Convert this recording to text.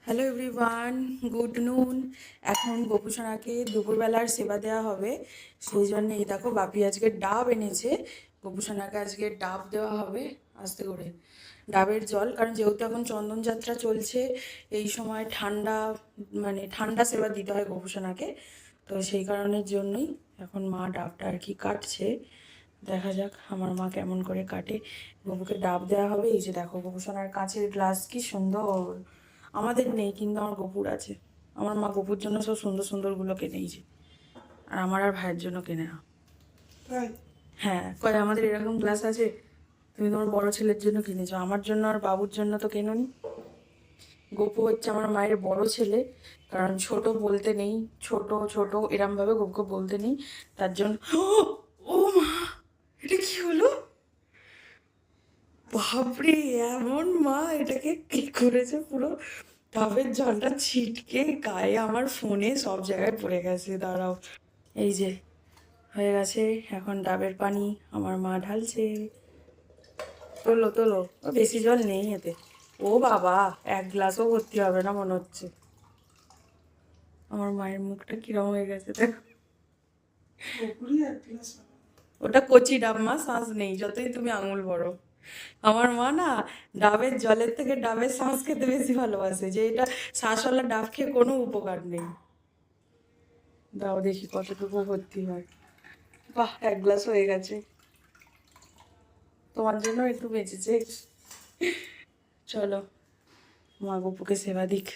Hello everyone, good নুন। এখন গোপুসোনাকে দুপুরবেলার সেবা দেওয়া হবে, সেই জন্য এই দেখো বাপি আজকে ডাব এনেছে। গোপুসোনাকে আজকে ডাব দেওয়া হবে আস্তে করে, ডাবের জল। কারণ যেহেতু এখন চন্দন যাত্রা চলছে, এই সময় ঠান্ডা, মানে ঠান্ডা সেবা দিতে হয় গোপুসোনাকে, তো সেই কারণের জন্যই এখন মা ডাবটা আর কি কাটছে। দেখা যাক আমার মা কেমন করে কাটে। গপুকে ডাব দেওয়া হবে। এই যে দেখো গোপুসোনার কাঁচের গ্লাস, কি সুন্দর। আমাদের নেই, কিন্তু আমার গপুর আছে। আমার মা গপুর জন্য সব সুন্দর সুন্দরগুলো কিনেছে, আর আমার আর ভাইয়ের জন্য কিনে না। হ্যাঁ, কয় আমাদের এরকম গ্লাস আছে? তুমি তোমার বড় ছেলের জন্য কিনেছো, আমার জন্য আর বাবুর জন্য তো কেনোনি। গপু হচ্ছে আমার মায়ের বড় ছেলে, কারণ ছোট বলতে নেই, ছোট ছোট এরম ভাবে গপুকে বলতে নেই, তার জন্য। ও মা, এটা কি হলো? বাপরে, এমন মা এটাকে কি করেছে, পুরো ডাবের জলটা ছিটকে গায়ে আমার ফোনে সব জায়গায় পড়ে গেছে। দাঁড়াও, এই যে হয়ে গেছে। এখন ডাবের পানি আমার মা ঢালছে। তোলো তোলো, ও বেশি জল নেই এতে। ও বাবা, এক গ্লাসও ভর্তি হবে না মনে হচ্ছে। আমার মায়ের মুখটা কিরম হয়ে গেছে দেখো। ওটা কচি ডাব মা, শ্বাস নেই যতই তুমি আঙুল বড়। আমার মা না ডাবের জলের থেকে ডাবের শ্বাস খেতে বেশি ভালোবাসে, যে এটা শ্বাসওয়ালা ডাব খেয়ে কোনো উপকার নেই। দাও দেখি কতটুকু ভর্তি হয়। বাহ, এক গ্লাস হয়ে গেছে। তোমার জন্য একটু বেঁচেছে। চলো মা গপুকে সেবা দিক।